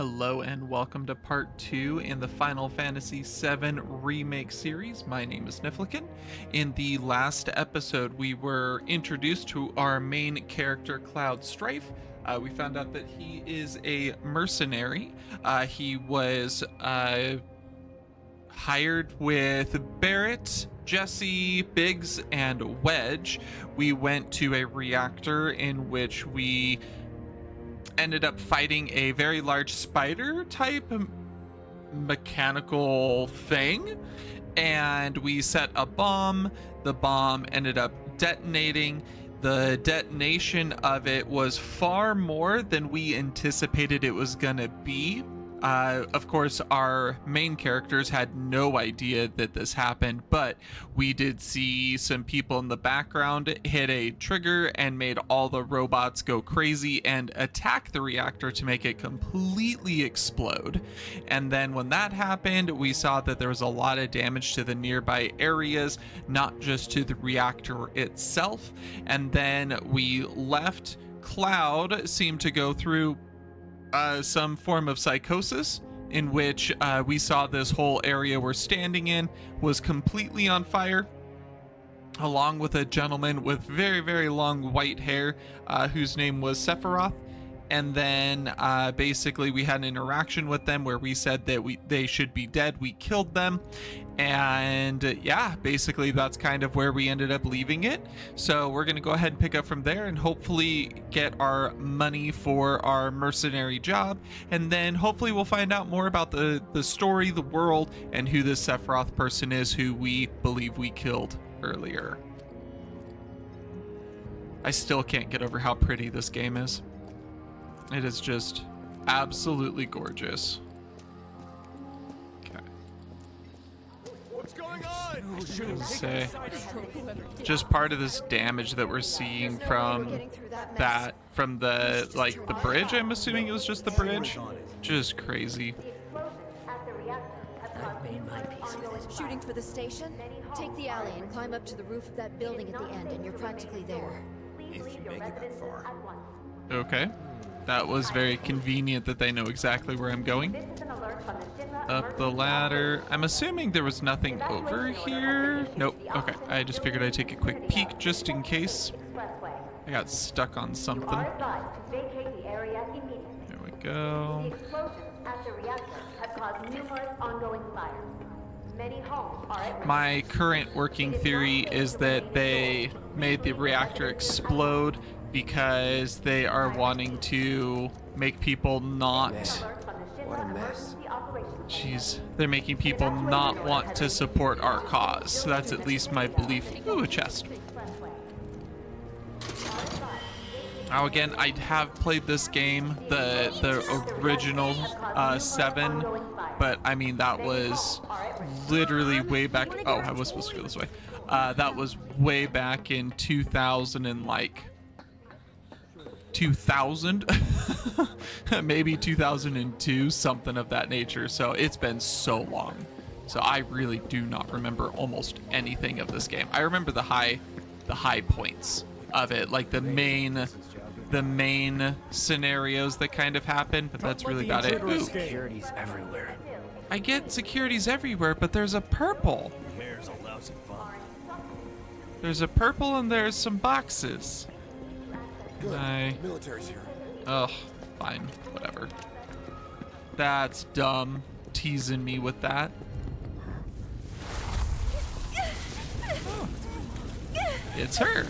Hello and welcome to part 2 in the Final Fantasy VII Remake series. My name is Niflikin. In the last episode, we were introduced to our main character, Cloud Strife. We found out that he is a mercenary. He was hired with Barrett, Jesse, Biggs, and Wedge. We went to a reactor in which we ended up fighting a very large spider type mechanical thing, and we set a bomb. The bomb ended up detonating. The detonation of it was far more than we anticipated it was gonna be. Of course, our main characters had no idea that this happened, but we did see some people in the background hit a trigger and made all the robots go crazy and attack the reactor to make it completely explode. And then when that happened, we saw that there was a lot of damage to the nearby areas, not just to the reactor itself. And then we left. Cloud seemed to go through some form of psychosis in which we saw this whole area we're standing in was completely on fire, along with a gentleman with very, very long white hair whose name was Sephiroth. And then basically we had an interaction with them where we said that they should be dead. We killed them. And yeah, basically that's kind of where we ended up leaving it. So we're going to go ahead and pick up from there and hopefully get our money for our mercenary job. And then hopefully we'll find out more about the story, the world, and who this Sephiroth person is who we believe we killed earlier. I still can't get over how pretty this game is. It is just absolutely gorgeous. Okay. What's going on? Say, just part of this damage that we're seeing from that, from the bridge. I'm assuming it was just the bridge. Just crazy. Shooting for the station? Take the alley and climb up to the roof of that building at the end, and you're practically there. If you make it that far. Okay. That was very convenient that they know exactly where I'm going. Up the ladder. I'm assuming there was nothing over here. Nope. Okay. I just figured I'd take a quick peek just in case. I got stuck on something. There we go. My current working theory is that they made the reactor explode because they are wanting to make people not... What a mess. Jeez, they're making people not want to support our cause. So that's at least my belief. Ooh, a chest. Now again, I have played this game, the original 7, but I mean that was literally way back. Oh, I was supposed to go this way. That was way back in 2000 and like 2000, maybe 2002, something of that nature. So it's been so long. So I really do not remember almost anything of this game. I remember the high points of it, like the main scenarios that kind of happen, but that's really about it. Ooh. Security's everywhere. I get securities everywhere, but there's a purple. Mayor's a lousy bum. There's a purple and there's some boxes. Good. Military's here. Ugh, fine, whatever. That's dumb, teasing me with that. Oh. It's her.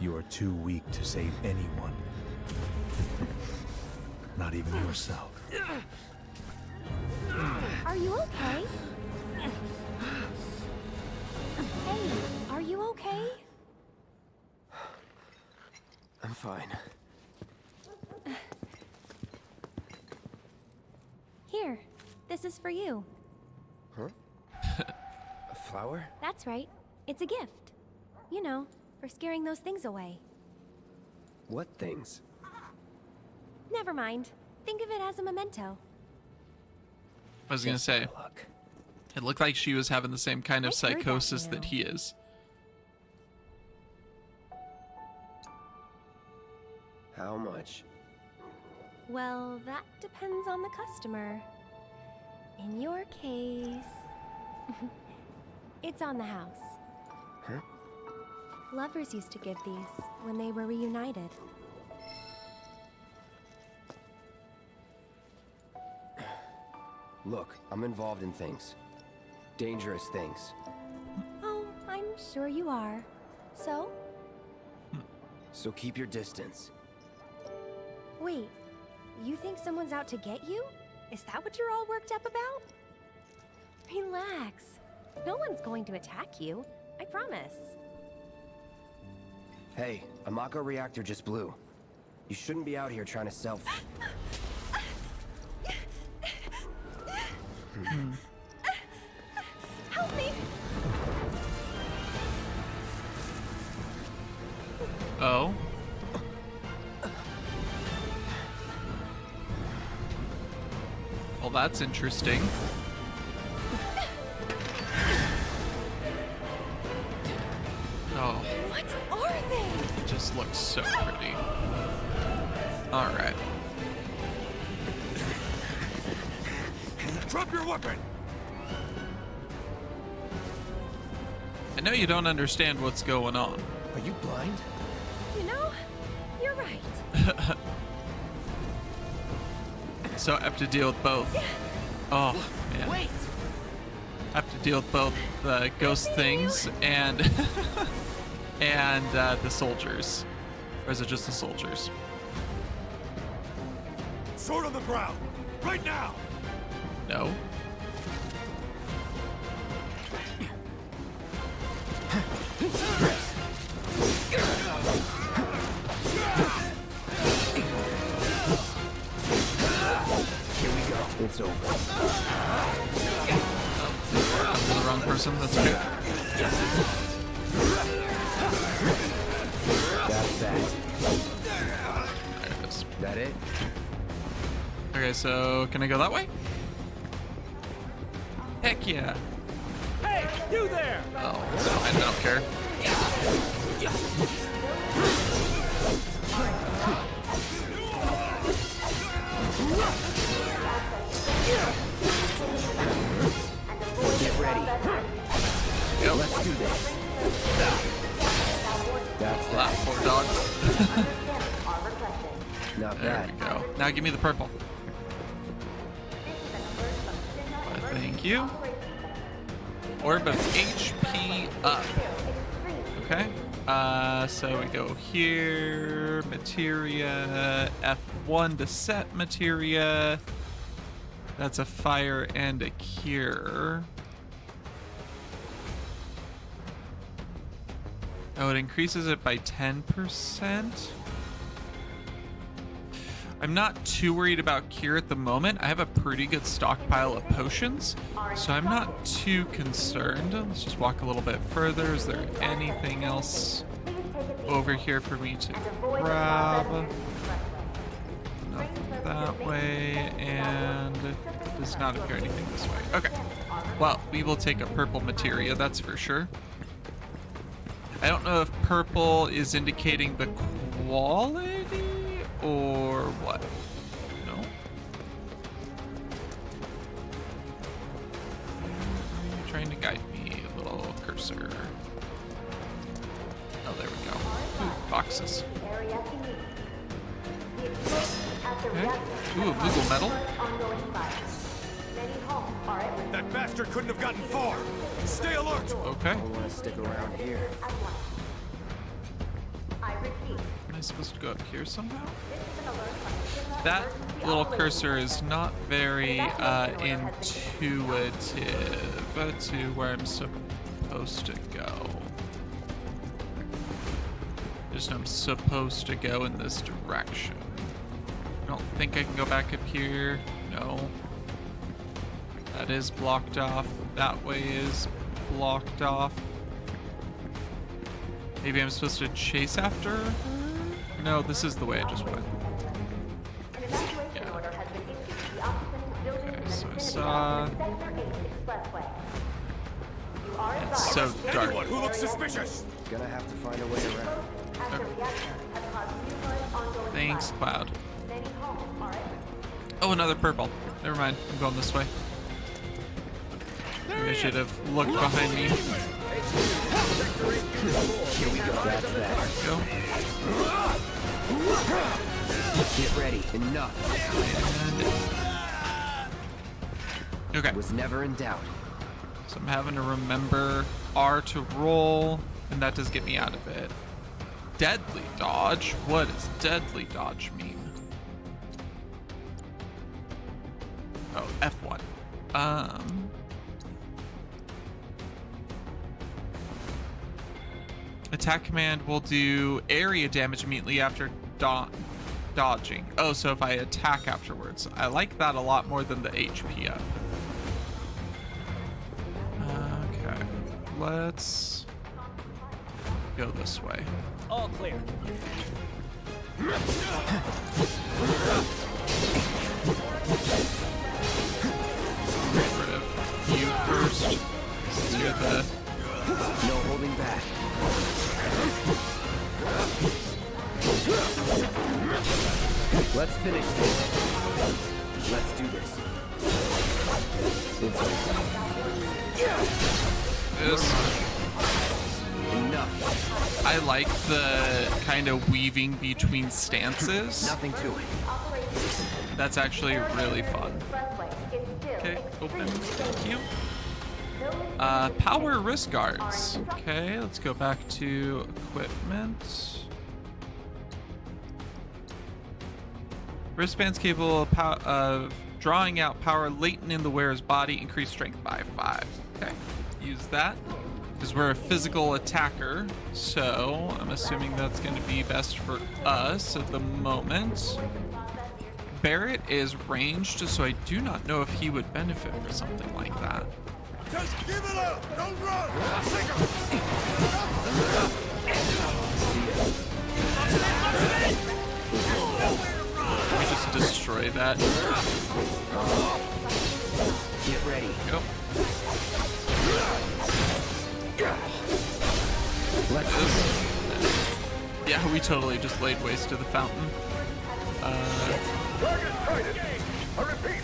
You are too weak to save anyone. Not even yourself. Are you okay? Hey, are you okay? I'm fine. Here, this is for you. Huh? A flower? That's right. It's a gift. You know, for scaring those things away. What things? Never mind. Think of it as a memento. I was gonna say, it looked like she was having the same kind of I heard that, psychosis you that know. he is. How much? Well, that depends on the customer. In your case, it's on the house. Huh? Lovers used to give these when they were reunited. Look, I'm involved in things. Dangerous things. Oh, I'm sure you are. So? So keep your distance. Wait, you think someone's out to get you? Is that what you're all worked up about? Relax. No one's going to attack you. I promise. Hey, a Mako reactor just blew. You shouldn't be out here trying to sell. Help me! Oh. Well, that's interesting. Oh, What are they? it just looks so pretty. All right. Drop your weapon! I know you don't understand what's going on. Are you blind? You know, you're right. So I have to deal with both. Oh, man. Wait! I have to deal with both the ghost things and and the soldiers. Or is it just the soldiers? Sword on the ground! Right now! No. Here we go. It's over. The wrong person. That's okay. That's that. There it is. That it? Okay, so can I go that way? Heck yeah. Hey, you there! Oh, it's fine. I don't care. Get ready. Yep. Let's do this. That's That that. poor dog. Not There bad. we go. Now give me the purple. Thank you. Orb of HP up. Okay. So we go here, materia, F1 to set materia. That's a fire and a cure. Oh, it increases it by 10%. I'm not too worried about cure at the moment. I have a pretty good stockpile of potions, so I'm not too concerned. Let's just walk a little bit further. Is there anything else over here for me to grab? Nothing that way, and does not appear anything this way. Okay. Well, we will take a purple materia, that's for sure. I don't know if purple is indicating the quality or what. No. Are you trying to guide me, little cursor? Oh, there we go. Ooh, boxes. Okay. Ooh, Google metal. That bastard couldn't have gotten far! Stay alert! Okay. I want to stick around here. Am I supposed to go up here somehow? That little cursor is not very intuitive to where I'm supposed to go. Just I'm supposed to go in this direction. I don't think I can go back up here. No. That is blocked off. That way is blocked off. Maybe I'm supposed to chase after her? No, this is the way I just went. So I saw. It's so dark. Anyone who looks suspicious! Gonna have to find a way around. Thanks, Cloud. Oh, another purple. Never mind. I'm going this way. Maybe I should have looked behind me. Here we go. That's that. Go. Get ready. Enough. And... okay. Was never in doubt. So I'm having to remember R to roll, and that does get me out of it. Deadly dodge? What does deadly dodge mean? Oh, F1. Attack command will do area damage immediately after dodging. Oh, so if I attack afterwards. I like that a lot more than the HP up. Okay, let's go this way. All clear. Get rid of you first. You're the... No holding back. Let's finish this. Let's do this. It's over. This. Enough. I like the kind of weaving between stances. Nothing to it. That's actually really fun. Okay, open. Thank you. Power wrist guards. Okay, let's go back to equipment. Wristbands capable of drawing out power latent in the wearer's body, increase strength by 5. Okay, use that. Because we're a physical attacker, so I'm assuming that's going to be best for us at the moment. Barrett is ranged, so I do not know if he would benefit for something like that. Just give it up! Don't run! We just destroy that. Get ready. Go. Yeah, we totally just laid waste to the fountain. Target sighted! I repeat!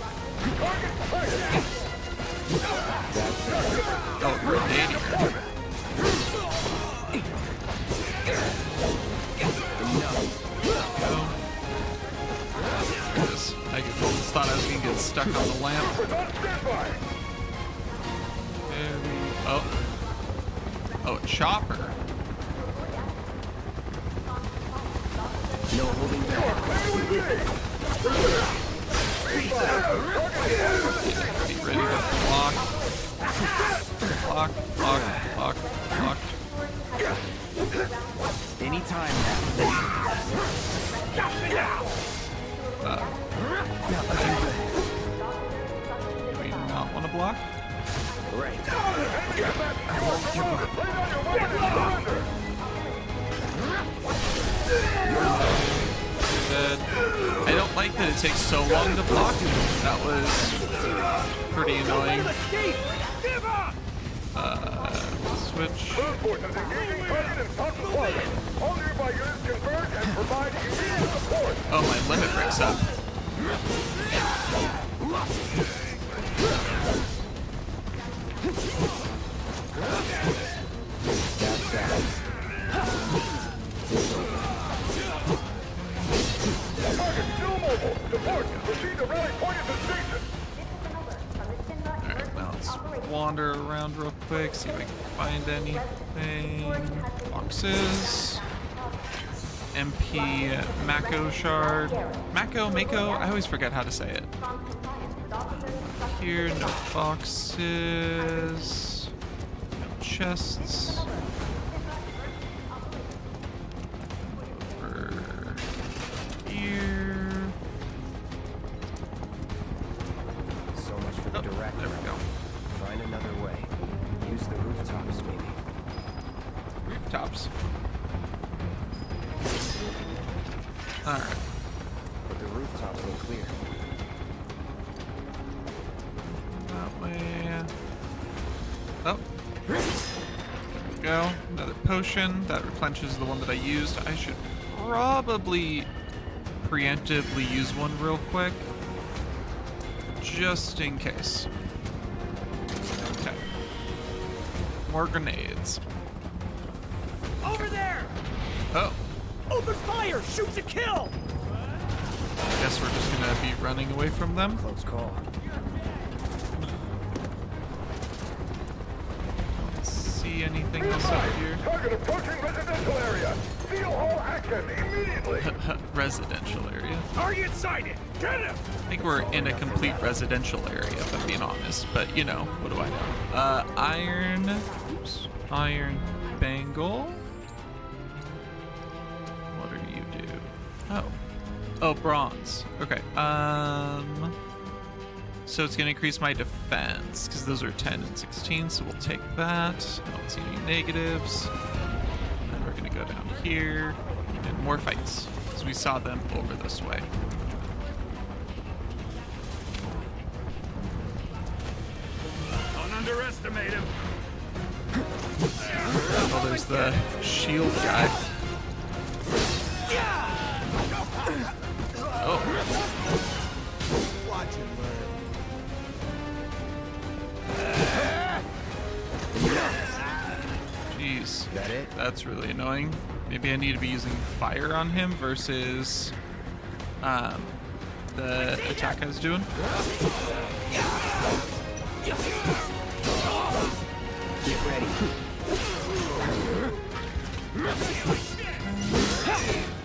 Target sighted! Oh, grenade. I almost thought I was gonna get stuck on the lamp. There we... oh. Oh, a chopper. No holding back. Be ready to block. Block, block, block, block. Anytime Do we not want to block? Right. Dead. I don't like that it takes so long to block. That was pretty annoying. Switch. Oh, my limit breaks up. That's that. Alright, now let's wander around real quick, see if I can find anything. Boxes. MP Mako shard. Mako? I always forget how to say it. Here, no boxes. No chests. Over here. So much for the director. There we go. Find another way. Use the rooftops, maybe. Rooftops. Alright. But the rooftops look clear. That way. Oh. There we go. Another potion. That replenishes the one that I used. I should probably preemptively use one real quick. Just in case. Okay. More grenades. Over there! Oh. Open fire! Shoot to kill! Guess we're just gonna be running away from them. Close call. Don't see anything else over here. Target approaching residential area. Seal hall action immediately. Residential area. Target sighted! Get him! I think we're in a complete residential area, if I'm being honest. But you know, what do I know? Iron bangle. What do you do? Oh, bronze. Okay. So it's gonna increase my defense because those are 10 and 16. So we'll take that. I don't see any negatives. And then we're gonna go down here and more fights because we saw them over this way. Don't underestimate him. Oh, there's the shield guy. Oh. Watch and Jeez. That it? That's really annoying. Maybe I need to be using fire on him versus the attack I was doing. Get ready.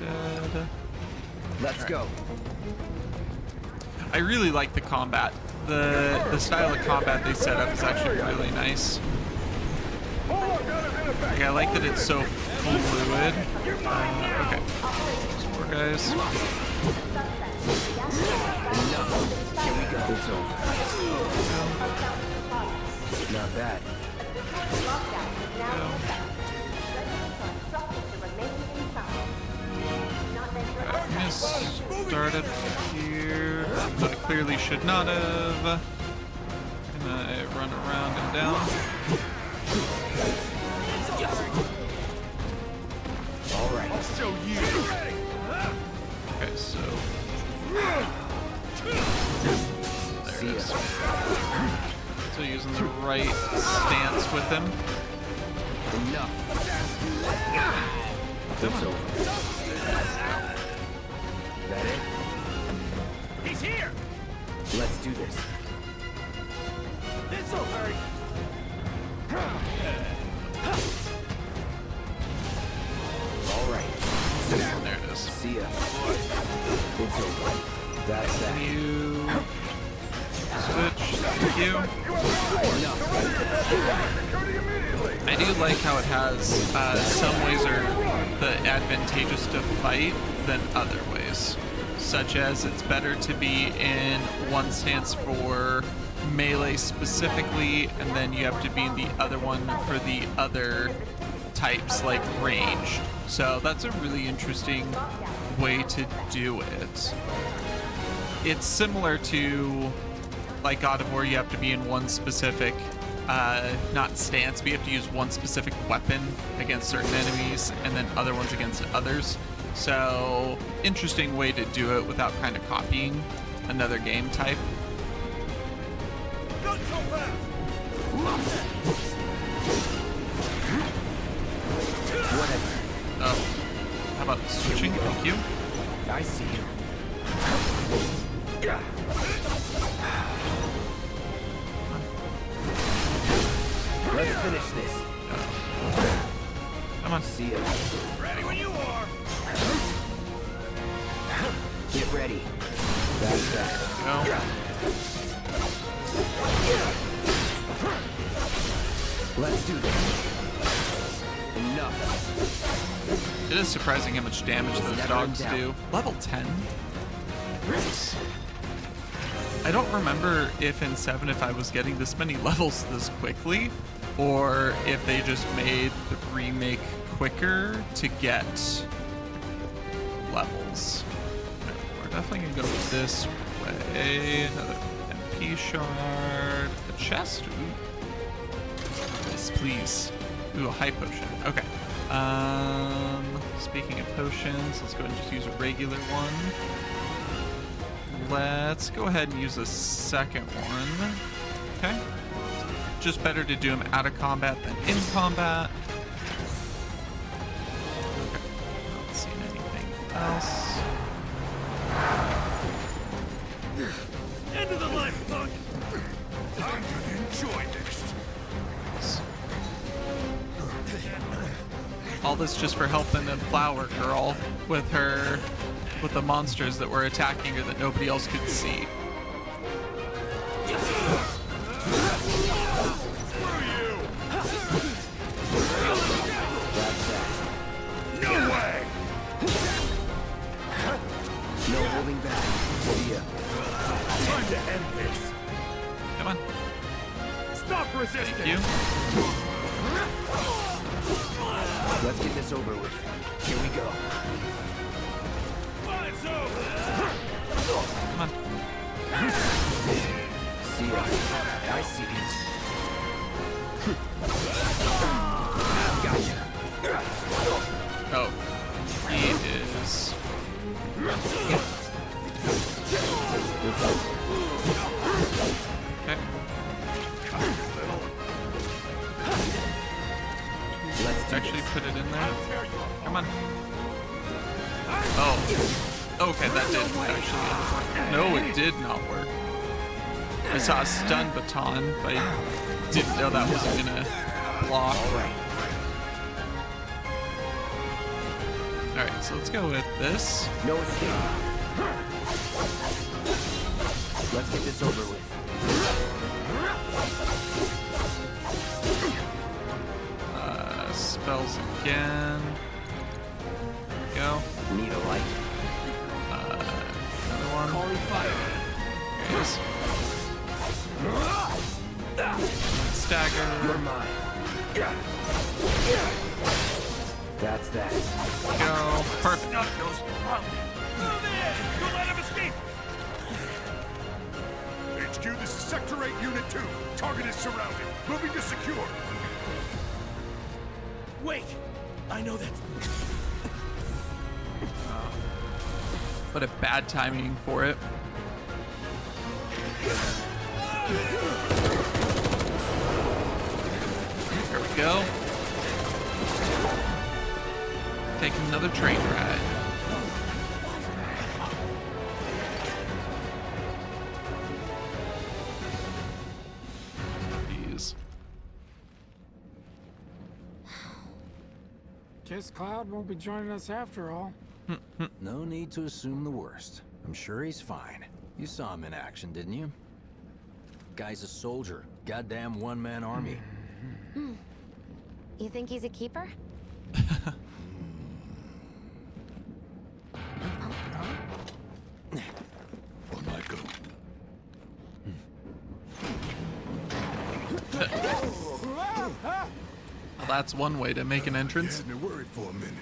Dead. Let's go. I really like the combat. The style of combat they set up is actually really nice. Like, I like that it's so fluid. Okay. Some more guys. Here we go. It's over. Not bad. Started here. I clearly should not have. Can I run around and down? All right. I'll show you. Okay, so there See it is. ya. So using the right stance with him. Enough. It's over. That it? He's here! Let's do this. This over! All right. There it is. See ya. It's over. That's that. You switch. Thank you. I do like how it has some ways are the advantageous to fight than other ways, such as it's better to be in one stance for melee specifically, and then you have to be in the other one for the other types like ranged. So that's a really interesting way to do it. It's similar to like God of War, you have to be in one specific not stance, but you have to use one specific weapon against certain enemies and then other ones against others. So interesting way to do it without kind of copying another game type. Not so fast! Whatever. Oh, how about switching? Thank you. I see you. Let's finish this. Come on. See ya. Ready when you are! Get ready. That's that. Go. Let's do this. Enough. It is surprising how much damage those Never dogs in doubt. do. Level 10. I don't remember if in 7 if I was getting this many levels this quickly, or if they just made the remake quicker to get levels. Okay, we're definitely gonna go this way. Another MP shard, a chest. Ooh. Yes, please. Ooh, a high potion. Okay. Speaking of potions, let's go ahead and just use a regular one. Let's go ahead and use a second one. Okay. Just better to do them out of combat than in combat. Okay. Not seeing anything else. Into the light, punk! I'm gonna enjoy this. All this just for helping the flower girl with the monsters that were attacking her that nobody else could see. No way! No holding back. See ya. Time to end this. Come on. Stop resisting! Thank you. Let's get this over with. Here we go. Fight over! Come on. See ya. I see you. Gotcha. Oh. He is. Okay. Let's do Actually this. put it in there. Come on. Oh. Okay, that did actually. No, it did not work. I saw a stun baton, but I didn't know that wasn't gonna block. Alright, so let's go with this. No escape. Let's get this over with. Spells again. Go. Need a light. Another one. Calling fire. There it is. Stagger. You're mine. That's that. Go. Perfect. Move in! Don't let him escape! HQ, this is Sector 8, Unit 2. Target is surrounded. Moving to secure. Wait! I know that. What a bad timing for it. There we go. Take another train ride. Jeez. Guess Cloud won't be joining us after all. No need to assume the worst. I'm sure he's fine. You saw him in action, didn't you? Guy's a soldier. Goddamn one-man army. You think he's a keeper? For Michael. Well, that's one way to make an entrance. Had me worried for a minute.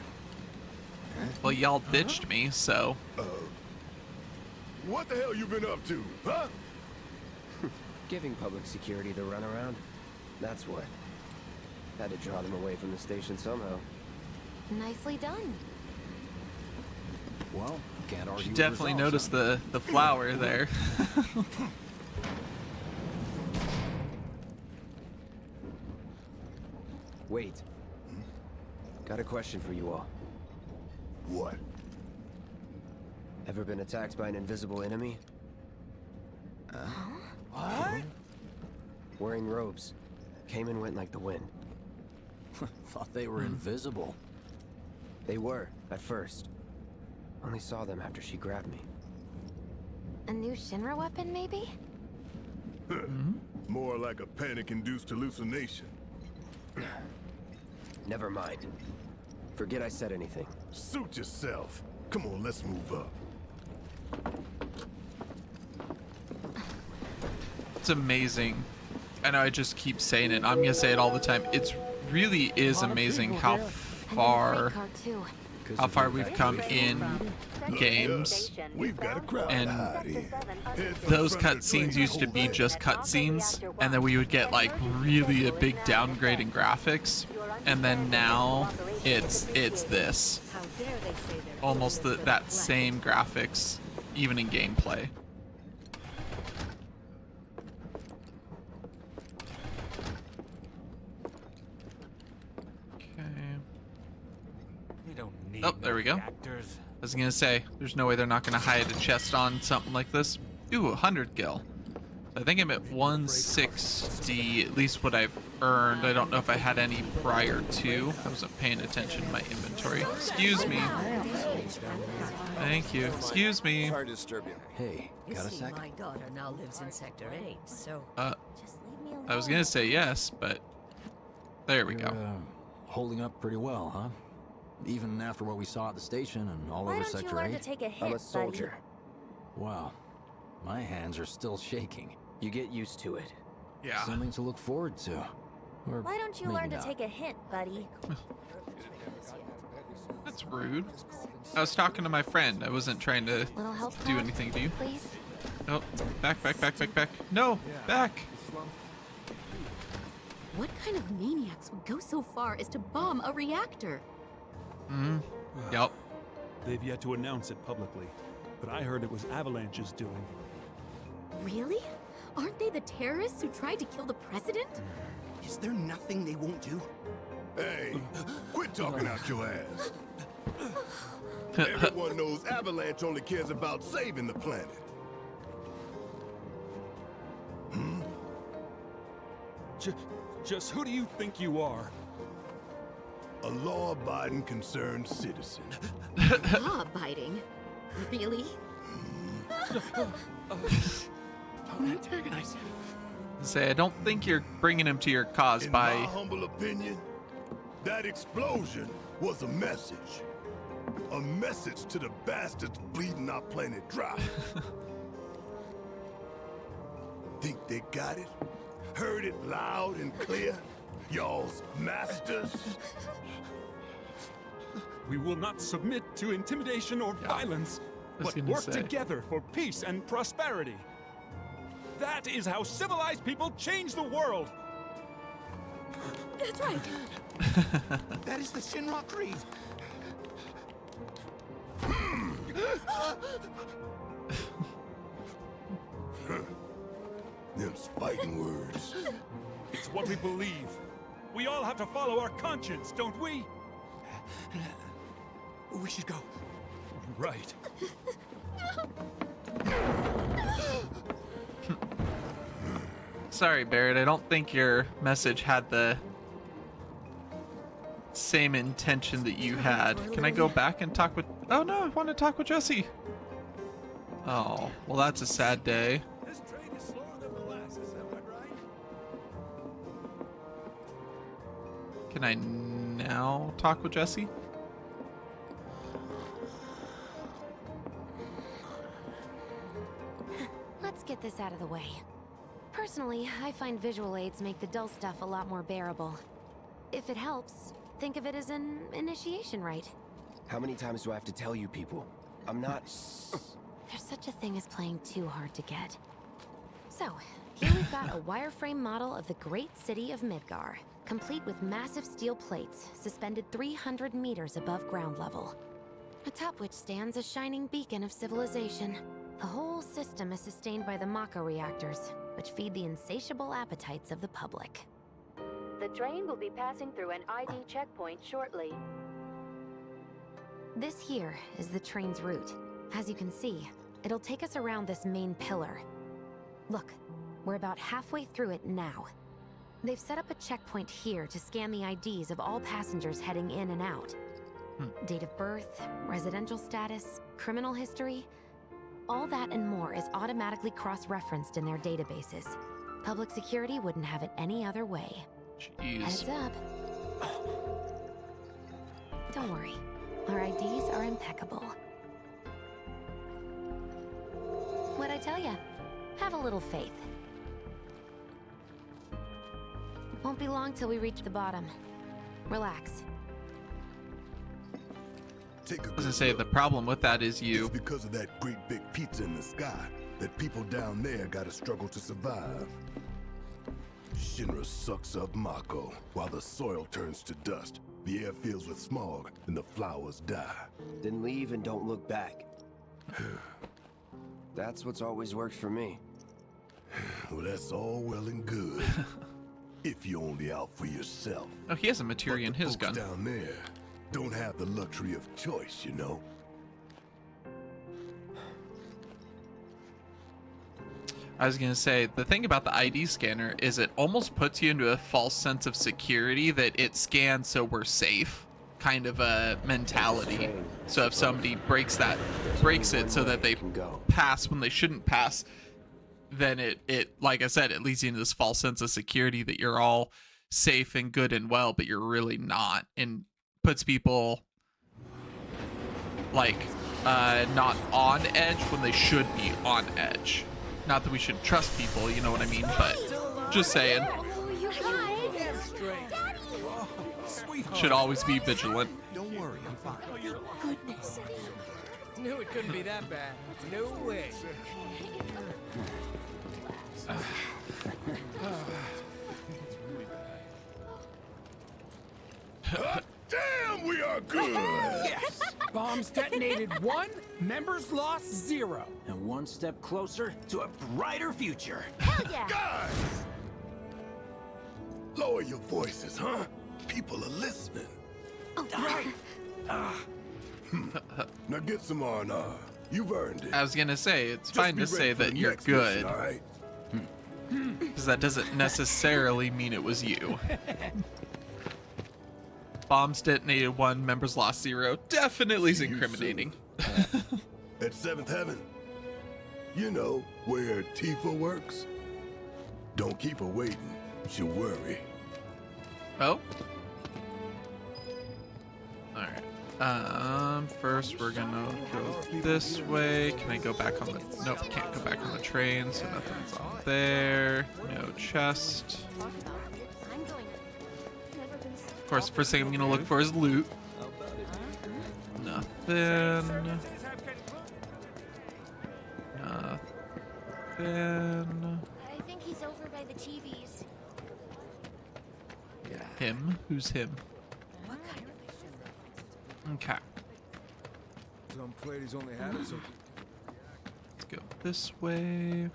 Well, y'all ditched me, so. What the hell you been up to, huh? Giving public security the runaround. That's what. Had to draw them away from the station somehow. Nicely done. Well, can't argue You with definitely results, noticed the flower there. Wait. Got a question for you all. What? Ever been attacked by an invisible enemy? What? Wearing robes. Came and went like the wind. Thought they were invisible. They were, at first. Only saw them after she grabbed me. A new Shinra weapon, maybe? More like a panic-induced hallucination. Never mind. Forget I said anything. Suit yourself. Come on, let's move up. It's amazing. I know I just keep saying it. I'm gonna say it all the time. It's really is amazing how far Freight car, too. we've come in games, We've got a crowd and to hide in. Head for those the front of the cutscenes train used to and be hold just cutscenes, and then we would get like really a big downgrade in graphics, and then now it's this, almost that same graphics, even in gameplay. Oh, there we go. I was gonna say, there's no way they're not gonna hide a chest on something like this. Ooh, 100 gil. I think I'm at 160, at least what I've earned. I don't know if I had any prior to. I wasn't paying attention to my inventory. Excuse me. Thank you. Excuse me. Sorry to disturb you. Hey, got a sec? My daughter now lives in Sector 8, so... Just leave me alone. I was gonna say yes, but there we You're, go. Holding up pretty well, huh? Even after what we saw at the station and all Why over don't you Sector learn 8? to take a hit, I'm a buddy? soldier. Wow. My hands are still shaking. You get used to it. Yeah. Something to look forward to. Or Why don't you maybe learn to not. take a hint, buddy? That's rude. I was talking to my friend. I wasn't trying to Little help, do Dad? anything to you. Please? Oh, back. No, back. What kind of maniacs would go so far as to bomb a reactor? Yep. They've yet to announce it publicly, but I heard it was Avalanche's doing. Really? Aren't they the terrorists who tried to kill the president? Is there nothing they won't do? Hey, quit talking out your ass. Everyone knows Avalanche only cares about saving the planet. Just who do you think you are? A law-abiding, concerned citizen. Law-abiding? Really? Don't antagonize him. Say, I don't think you're bringing him to your cause In by. my humble opinion, that explosion was a message. A message to the bastards bleeding our planet dry. Think they got it? Heard it loud and clear? Y'all's masters? We will not submit to intimidation or violence, was but gonna work say. together for peace and prosperity. That is how civilized people change the world. That's right. That is the Shinra Creed. Them's fighting words. It's what we believe. We all have to follow our conscience, don't we? We should go. Right. Sorry, Barrett. I don't think your message had the same intention that you had. Can I go back and talk with... Oh no, I want to talk with Jesse. Oh, well that's a sad day. This train is slower than molasses, am I right? Can I now talk with Jesse? Let's get this out of the way. Personally, I find visual aids make the dull stuff a lot more bearable. If it helps, think of it as an initiation rite. How many times do I have to tell you people? I'm not... There's such a thing as playing too hard to get. So, here we've got a wireframe model of the great city of Midgar, complete with massive steel plates suspended 300 meters above ground level, atop which stands a shining beacon of civilization. The whole system is sustained by the Mako reactors, which feed the insatiable appetites of the public. The train will be passing through an ID checkpoint shortly. This here is the train's route. As you can see, it'll take us around this main pillar. Look, we're about halfway through it now. They've set up a checkpoint here to scan the IDs of all passengers heading in and out. Date of birth, residential status, criminal history, all that and more is automatically cross-referenced in their databases. Public security wouldn't have it any other way. Jeez. Heads up. Don't worry, our IDs are impeccable. What'd I tell ya? Have a little faith. Won't be long till we reach the bottom. Relax. Take a I was good gonna say look. the problem with that is you. It's because of that great big pizza in the sky that people down there gotta struggle to survive. Shinra sucks up Mako while the soil turns to dust. The air fills with smog and the flowers die. Then leave and don't look back. That's what's always worked for me. Well, that's all well and good. If you're only out for yourself. Oh, he has a materia in But the his folks gun. down there don't have the luxury of choice, you know? I was gonna say, the thing about the ID scanner is it almost puts you into a false sense of security that it scans so we're safe, kind of a mentality. So if somebody breaks it so that they pass when they shouldn't pass, then it like I said, it leads you into this false sense of security that you're all safe and good and well, but you're really not, and puts people like not on edge when they should be on edge. Not that we should trust people, you know what I mean, but just saying. Should always be vigilant. Don't worry, I'm fine. Goodness. Knew it couldn't be that bad. No way. Damn, we are good! Yes! Bombs detonated 1, members lost 0. And one step closer to a brighter future. Hell yeah! Guys! Lower your voices, huh? People are listening. Oh, right. Now get some R&R. You've earned it. I was gonna say, it's Just fine be to ready say for that the you're next mission, good, all right? because that doesn't necessarily mean it was you. Bombs detonated 1, members lost 0. Definitely is See you incriminating. At 7th Heaven. You know, where Tifa works. Don't keep her waiting. She'll worry. Oh. Alright. First we're gonna go this way. Can I go back on the... Nope, can't go back on the train, so nothing's on there. No chest. Of course, first thing I'm gonna look for is loot. Nothing. Nothing. I think he's over by the TVs. Him? Who's him? Okay. Some ladies only had it so. Let's go this way.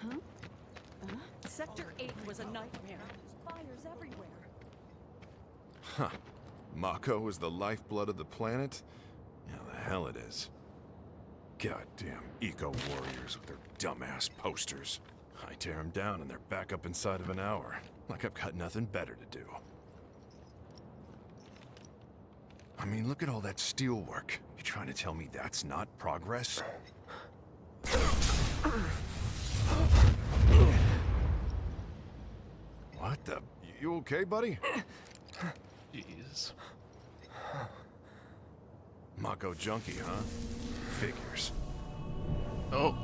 Sector 8 was a nightmare. Fires everywhere. Huh. Mako is the lifeblood of the planet? Yeah, the hell it is. Goddamn eco-warriors with their dumbass posters. I tear them down and they're back up inside of an hour. Like I've got nothing better to do. I mean, look at all that steel work. You trying to tell me that's not progress? What the? You okay, buddy? Jeez. Mako junkie, huh? Figures. Oh.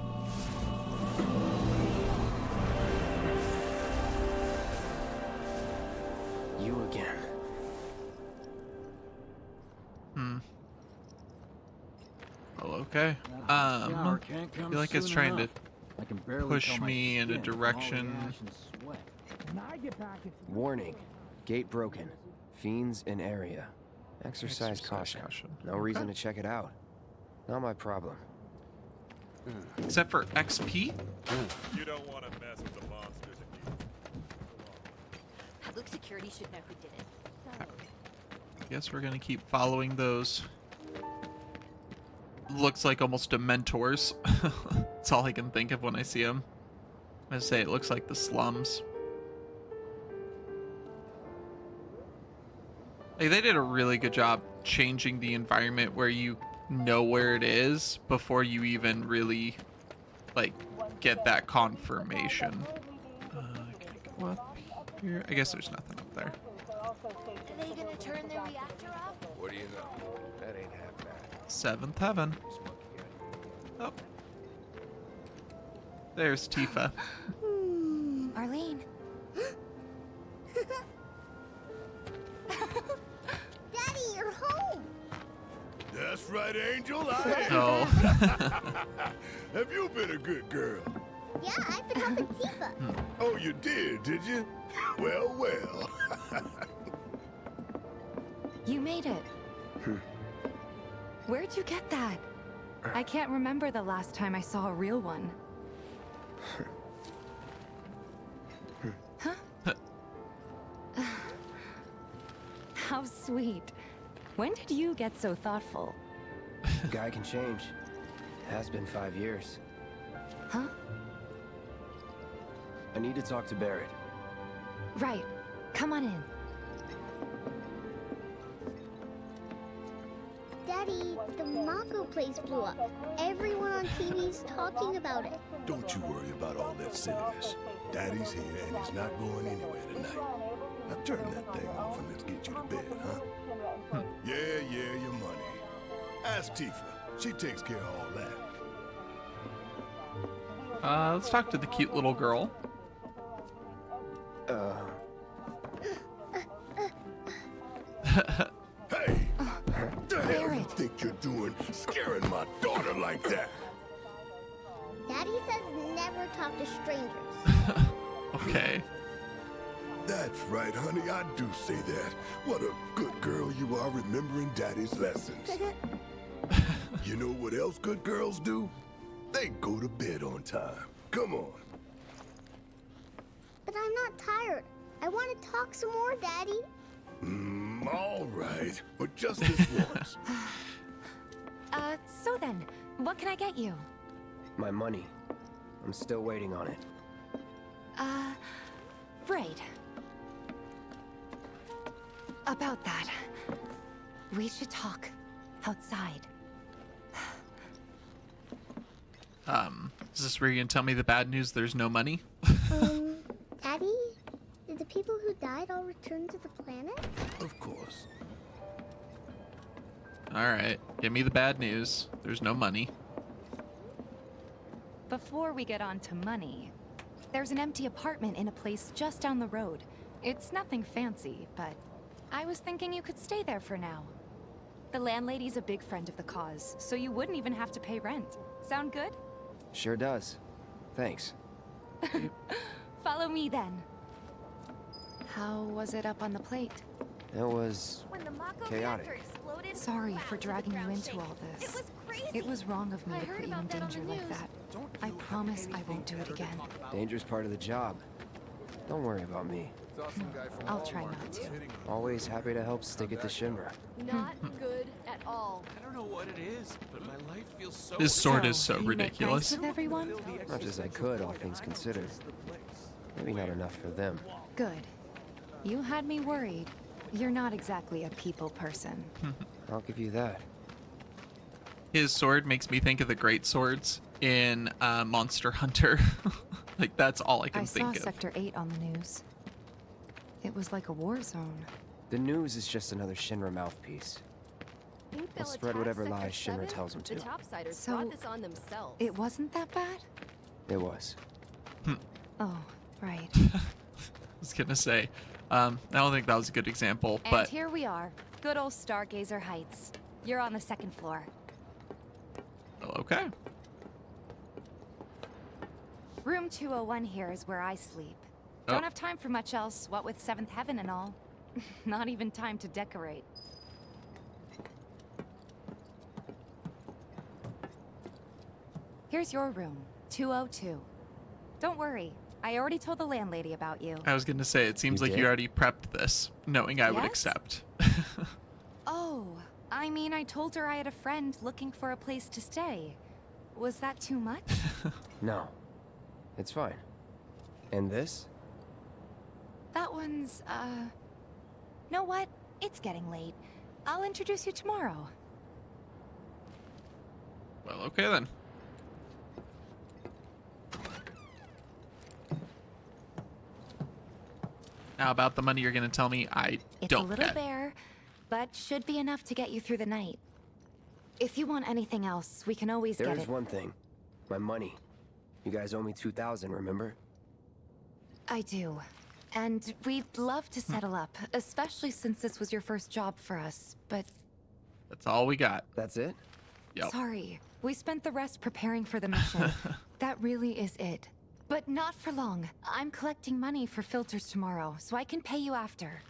You again. Well, okay. I feel like it's trying to push me in a direction. Warning. Gate broken. Fiends in area. Exercise caution. No reason to check it out. Not my problem. Except for XP? You don't want to mess with the monsters if you... Public security should know who did it. Guess we're gonna keep following those. Looks like almost Dementors. That's all I can think of when I see them. I say it looks like the slums. Like, they did a really good job changing the environment where you know where it is before you even really like get that confirmation. Can I go up here? I guess there's nothing up there. Are they gonna turn their reactor off? What do you know? That ain't half bad. 7th Heaven. Oh. There's Tifa. Arlene. Daddy, you're home! That's right. right, Angel. I am. Oh. Have you been a good girl? Yeah, I've been helping Tifa. Oh, you did you? Well, well. You made it. Where'd you get that? I can't remember the last time I saw a real one. Huh? How sweet. When did you get so thoughtful? Guy can change. Has been 5 years. Huh? I need to talk to Barrett. Right. Come on in. Daddy, the Mako place blew up. Everyone on TV's talking about it. Don't you worry about all that silliness. Daddy's here and he's not going anywhere tonight. Now turn that thing off and let's get you to bed, huh? Yeah, your money. Ask Tifa. She takes care of all that. Let's talk to the cute little girl. Hey! The hell you think you're doing scaring my daughter like that? Daddy says never talk to strangers. Okay. That's right, honey. I do say that. What a good girl you are remembering Daddy's lessons. You know what else good girls do? They go to bed on time. Come on. But I'm not tired. I want to talk some more, Daddy. All right. But just this once. So then, what can I get you? My money. I'm still waiting on it. Right. About that. We should talk outside. Is this where you're gonna tell me the bad news? There's no money? Daddy? Did the people who died all return to the planet? Of course. Alright, give me the bad news. There's no money. Before we get on to money, there's an empty apartment in a place just down the road. It's nothing fancy, but I was thinking you could stay there for now. The landlady's a big friend of the cause, so you wouldn't even have to pay rent. Sound good? Sure does. Thanks. Follow me then. How was it up on the plate? It was chaotic. Sorry for dragging you into all this. It was crazy. It was wrong of me to put you in danger like that. I promise I won't do it again. Danger's part of the job. Don't worry about me. I'll try not to. Always happy to help stick it to Shinra. Not good at all. I don't know what it is, but my life feels so... This sword is so You make ridiculous. nice with everyone? Much as I could, all things considered. Maybe not enough for them. Good. You had me worried. You're not exactly a people person. I'll give you that. His sword makes me think of the great swords in Monster Hunter. Like, that's all I can think I of. saw Sector 8 on the news. It was like a war zone. The news is just another Shinra mouthpiece. They'll spread whatever lies Shinra tells them to. The topsiders So, brought this on themselves. It wasn't that bad? It was. Oh, right. I was gonna say, I don't think that was a good example, And but here we are. Good old Stargazer Heights. You're on the second floor. well, okay. Room 201 here is where I sleep. Oh. Don't have time for much else, what with 7th Heaven and all. Not even time to decorate. Here's your room, 202. Don't worry, I already told the landlady about you. I was gonna say, it seems You like did? you already prepped this, knowing I would Yes? accept. Oh, I mean, I told her I had a friend looking for a place to stay. Was that too much? No. It's fine. And this? That one's, know what? It's getting late. I'll introduce you tomorrow. Well, okay then. Now about the money you're gonna tell me I It's don't a little get. bare, but should be enough to get you through the night. If you want anything else, we can always There get is it. one thing. My money. You guys owe me 2,000, remember? I do. And we'd love to settle up, especially since this was your first job for us, but... That's all we got. That's it? Yep. Sorry. We spent the rest preparing for the mission. That really is it. But not for long. I'm collecting money for filters tomorrow, so I can pay you after.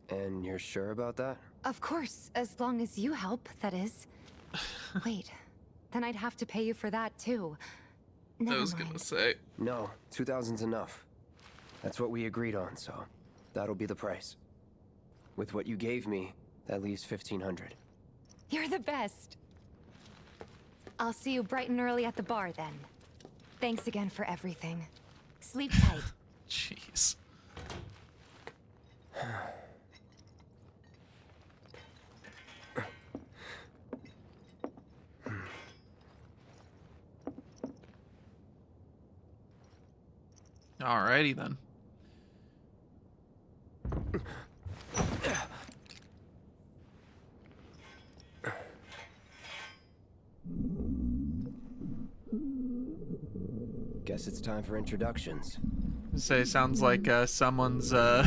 And you're sure about that? Of course, as long as you help, that is. Wait, then I'd have to pay you for that too. I was gonna say. No, 2,000's enough. That's what we agreed on, so that'll be the price. With what you gave me, that leaves 1,500. You're the best. I'll see you bright and early at the bar then. Thanks again for everything. Sleep tight. Jeez. Alrighty then. Guess it's time for introductions. Say, sounds like someone's I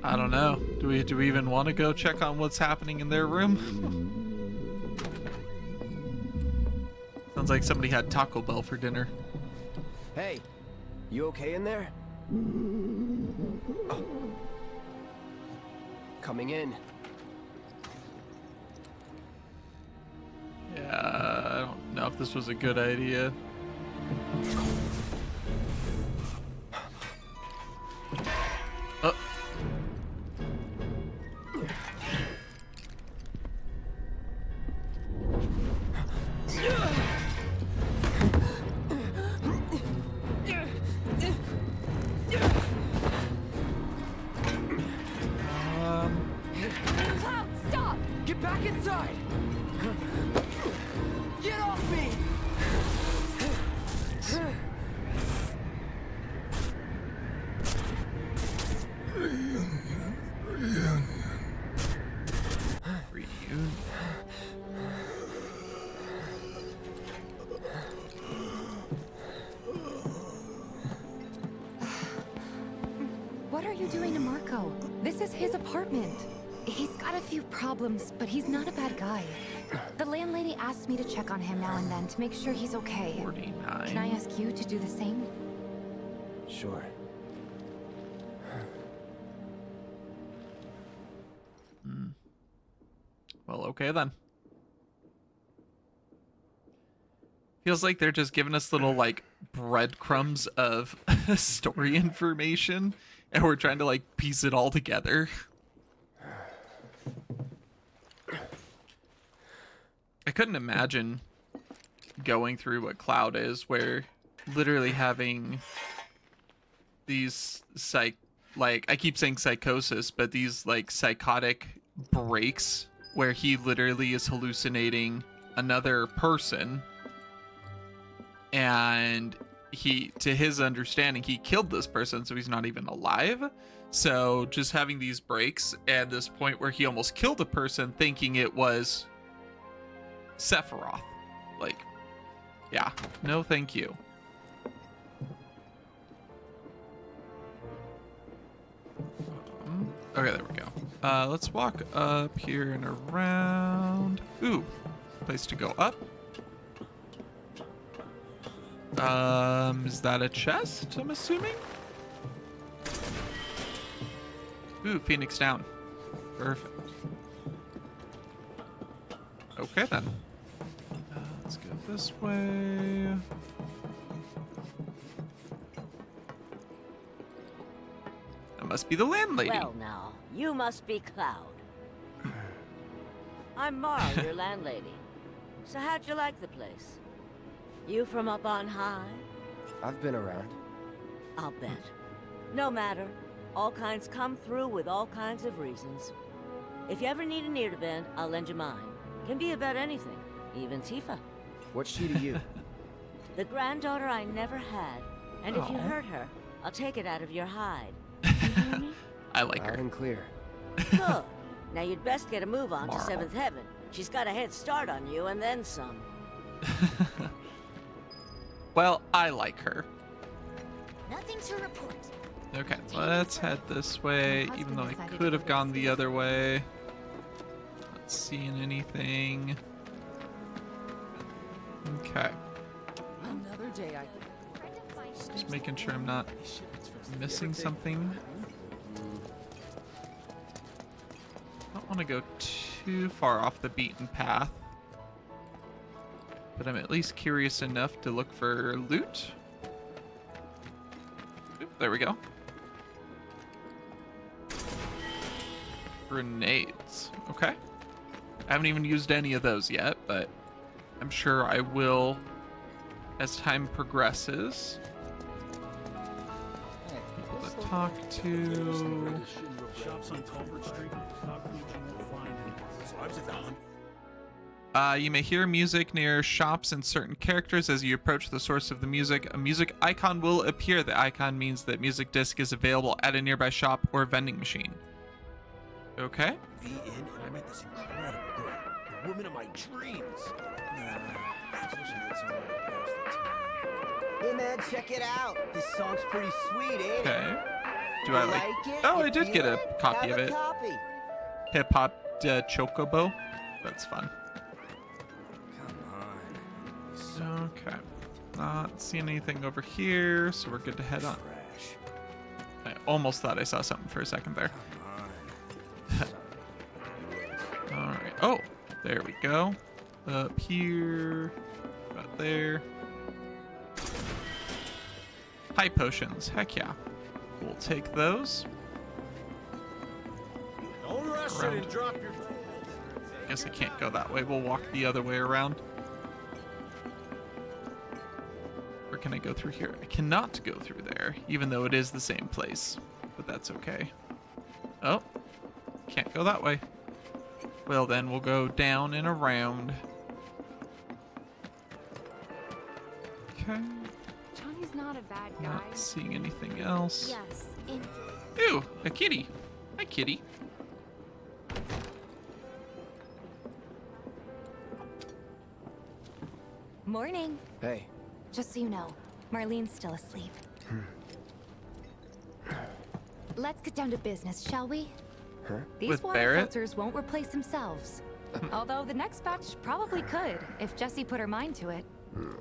don't know. Do we even want to go check on what's happening in their room? Sounds like somebody had Taco Bell for dinner. Hey, you okay in there? Oh. Coming in. Yeah, I don't know if this was a good idea. Oh. Cloud, stop! Get back inside! Get off me! Reunion. What are you doing to Marco? This is his apartment. He's got a few problems, but he's not a bad guy. The landlady asked me to check on him now and then to make sure he's okay. 49. Can I ask you to do the same? Sure. Well, okay then. Feels like they're just giving us little like breadcrumbs of story information, and we're trying to like piece it all together. I couldn't imagine going through what Cloud is, where literally having these I keep saying psychosis, but these like psychotic breaks where he literally is hallucinating another person, and he, to his understanding, he killed this person, so he's not even alive. So just having these breaks at this point where he almost killed a person thinking it was Sephiroth. Like, yeah, no thank you. Okay, there we go. Let's walk up here and around. Ooh, place to go up. Is that a chest, I'm assuming? Ooh, Phoenix down. Perfect. Okay then. Let's go this way. That must be the landlady. Well now, you must be Cloud. I'm Marl, your landlady. So how'd you like the place? You from up on high? I've been around. I'll bet. No matter. All kinds come through with all kinds of reasons. If you ever need an ear to bend, I'll lend you mine. Can be about anything, even Tifa. What's she to you? The granddaughter I never had. And if you hurt her, I'll take it out of your hide. I like her. Loud and clear. Good. Now you'd best get a move on to 7th Heaven. She's got a head start on you and then some. Well, I like her. Nothing to report. Okay, let's head this way, even though I could have gone the other way. Not seeing anything. Okay. Another day I Just making sure I'm not missing something. I don't want to go too far off the beaten path, but I'm at least curious enough to look for loot. Oop, there we go. Grenades. Okay. I haven't even used any of those yet, but I'm sure I will as time progresses. People to talk to. Shops on Culver Street. You may hear music near shops and certain characters. As you approach the source of the music, a music icon will appear. The icon means that music disc is available at a nearby shop or vending machine. Okay. Be in, and I met this incredible girl, the woman of my dreams. Hey man, check it out. This song's pretty sweet, ain't it? Okay. Do I like it? Oh, You I did feel get a it? copy Have of a it. Copy. Hip Hop Chocobo. That's fun. Okay. Not seeing anything over here, so we're good to head on. I almost thought I saw something for a second there. Alright. Oh, there we go. Up here. About there. High potions. Heck yeah. We'll take those. Don't rush it and drop your. Guess I can't go that way. We'll walk the other way around. Where can I go through here? I cannot go through there, even though it is the same place. But that's okay. Oh, can't go that way. Well then, we'll go down and around. Okay. Johnny's not a bad guy. Not seeing anything else. Yes. Ew, a kitty. Hi, kitty. Morning. Hey. Just so you know, Marlene's still asleep. Let's get down to business, shall we? Huh? These With water Barrett? filters won't replace themselves. Although the next batch probably could, if Jessie put her mind to it.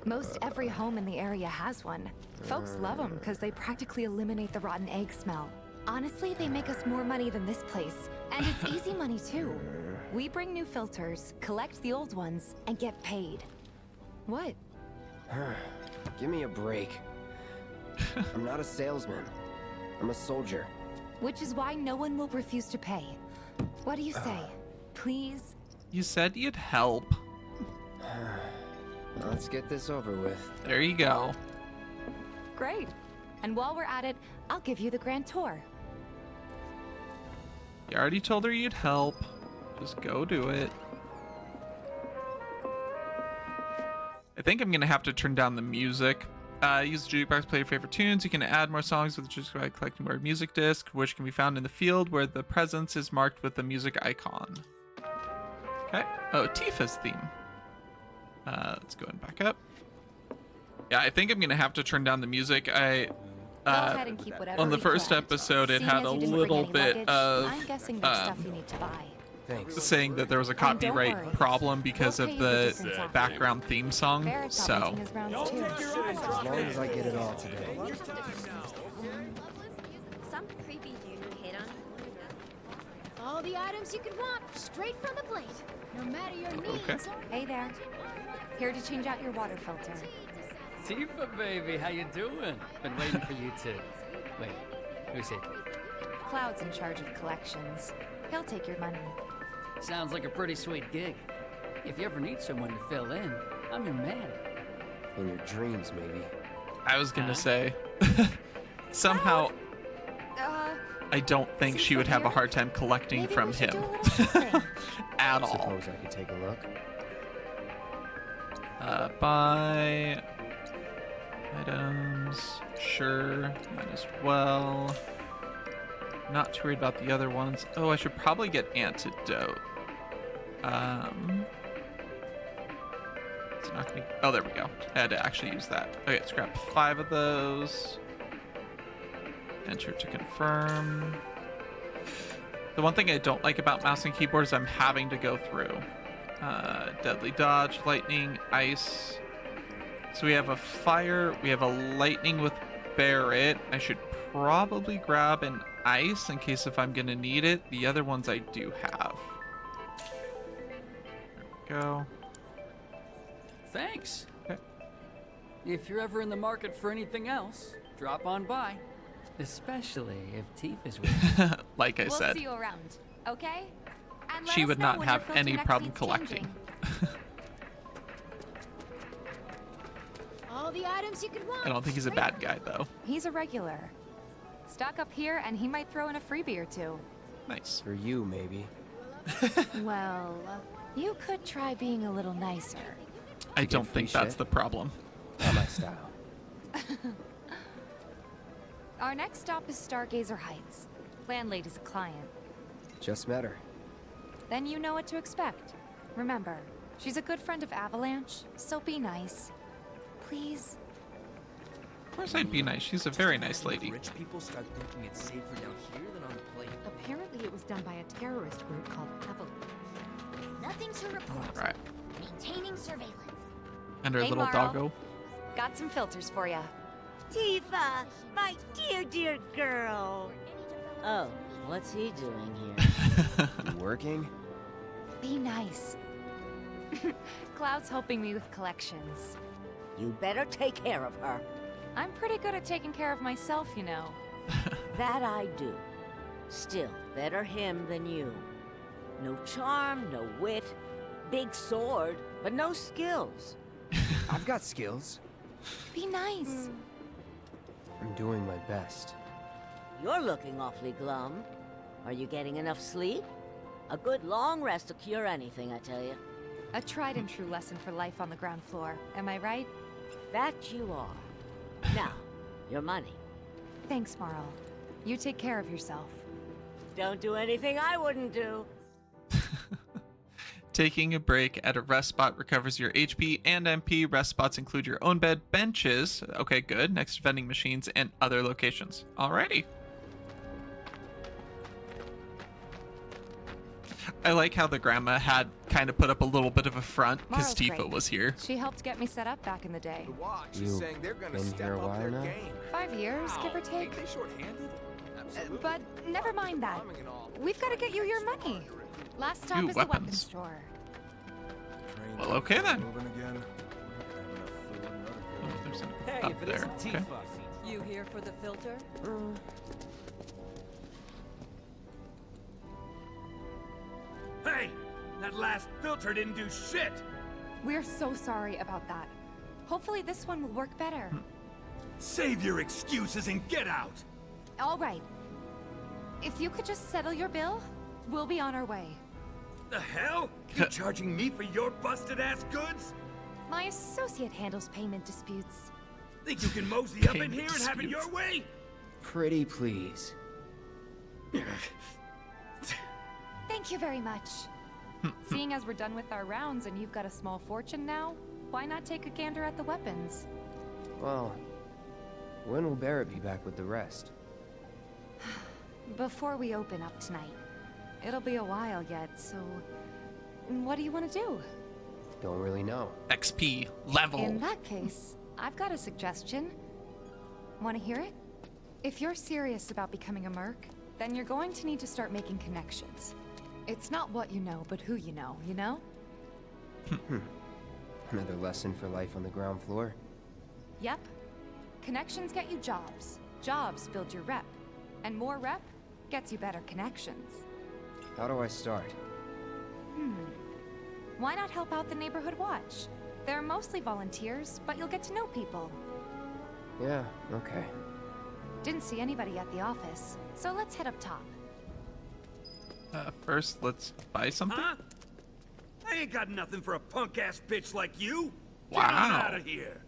Most every home in the area has one. Folks love them because they practically eliminate the rotten egg smell. Honestly, they make us more money than this place. And it's easy money too. We bring new filters, collect the old ones, and get paid. What? Give me a break. I'm not a salesman. I'm a soldier. Which is why no one will refuse to pay. What do you say? Please? You said you'd help. Let's get this over with. There you go. Great. And while we're at it, I'll give you the grand tour. You already told her you'd help. Just go do it. I think I'm gonna have to turn down the music. Use the jukebox to play your favorite tunes. You can add more songs with the jukebox by collecting more music disc, which can be found in the field where the presence is marked with the music icon. Okay. Oh, Tifa's theme. Let's go and back up. Yeah, I think I'm gonna have to turn down the music. Go ahead and keep whatever on the you first collect. episode, it Seeing had as a you didn't bring little any bit luggage, of I'm guessing there's stuff you need to buy. Thanks. saying that there was a And don't copyright worry. problem because We'll of pay you the the difference after. background theme song. Barrett's So out making his rounds too. As long as I get it all today. Some creepy dude who hit on All the items you could want, straight from the plate. No matter your needs. Okay. Hey there. Here to change out your water filter. Tifa, baby, how you doing? Been waiting for you to... Wait, who's it? Cloud's in charge of collections. He'll take your money. Sounds like a pretty sweet gig. If you ever need someone to fill in, I'm your man. In your dreams, maybe. I was gonna say, somehow I don't think she would have a hard time collecting Maybe from we should him do a little shopping. at all. Suppose I could take a look. Buy items, sure, might as well. Not too worried about the other ones. Oh, I should probably get antidote. It's not gonna. Oh, there we go. I had to actually use that. Okay, let's grab 5 of those. Enter to confirm. The one thing I don't like about mouse and keyboard is I'm having to go through. Deadly dodge, lightning, ice. So we have a fire, we have a lightning with Barret. I should probably grab an ice in case if I'm gonna need it. The other ones I do have. There we go. Thanks. Okay. If you're ever in the market for anything else, drop on by. Especially if Tifa's with you. Like I said. We'll see you around, okay? And She would not have any problem collecting. All the items you could want. I don't think he's a bad guy, though. He's a regular. Stock up here and he might throw in a freebie or two. Nice. For you, maybe. Well, you could try being a little nicer. I don't think that's the problem. Not my style. Our next stop is Stargazer Heights. Landlady's a client. Just met her. Then you know what to expect. Remember, she's a good friend of Avalanche, so be nice. Please. Of course I'd be nice. She's a very nice lady. Rich people start thinking it's safer down here than on the plate. Apparently it was done by a terrorist group called Avalanche. Nothing to report. Right. Maintaining surveillance. And her Hey, little Marl. doggo. Got some filters for ya. Tifa, my dear, dear girl. Oh, what's he doing here? You working? Be nice. Cloud's helping me with collections. You better take care of her. I'm pretty good at taking care of myself, you know. That I do. Still, better him than you. No charm, no wit. Big sword, but no skills. I've got skills. Be nice. I'm doing my best. You're looking awfully glum. Are you getting enough sleep? A good long rest will cure anything, I tell you. A tried and true lesson for life on the ground floor. Am I right? That you are. Now, your money. Thanks, Marl. You take care of yourself. Don't do anything I wouldn't do. Taking a break at a rest spot recovers your HP and MP. Rest spots include your own bed, benches, okay, good, next to vending machines, and other locations. Alrighty. I like how the grandma had kind of put up a little bit of a front because Marl's Tifa great. was here. She helped get me set up back in the day. You been here a while now? 5 years, give or take. Ain't they short-handed? Absolutely. But never mind that. We've got to get you your money. Last stop Ooh, is the weapons weapons. store. Well, okay then. Hey, Up if it there, isn't okay. Tifa. You here for the filter? Hey! That last filter didn't do shit! We're so sorry about that. Hopefully this one will work better. Save your excuses and get out! All right. If you could just settle your bill, we'll be on our way. The hell? You charging me for your busted-ass goods? My associate handles payment disputes. Think you can mosey up in here and have it your way? Pretty please. Thank you very much. Seeing as we're done with our rounds and you've got a small fortune now, why not take a gander at the weapons? Well, when will Barret be back with the rest? Before we open up tonight. It'll be a while yet, so... What do you want to do? Don't really know. XP level. In that case, I've got a suggestion. Want to hear it? If you're serious about becoming a merc, then you're going to need to start making connections. It's not what you know, but who you know, you know? Another lesson for life on the ground floor? Yep. Connections get you jobs. Jobs build your rep. And more rep gets you better connections. How do I start? Why not help out the neighborhood watch? They're mostly volunteers, but you'll get to know people. Yeah, okay. Didn't see anybody at the office, so let's head up top. First, let's buy something. Huh? I ain't got nothing for a punk-ass bitch like you! Wow. Get on out of here!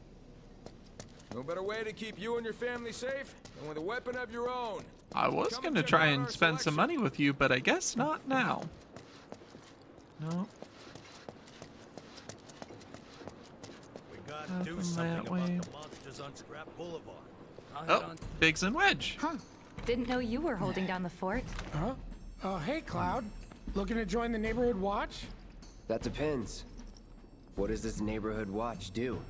No better way to keep you and your family safe than with a weapon of your own. I was gonna try and spend some money with you, but I guess not now. No. We gotta do something about the monsters on Scrap Boulevard. Oh, Biggs and Wedge. Huh. Didn't know you were holding down the fort. Huh? Hey, Cloud. Looking to join the neighborhood watch? That depends. What does this neighborhood watch do?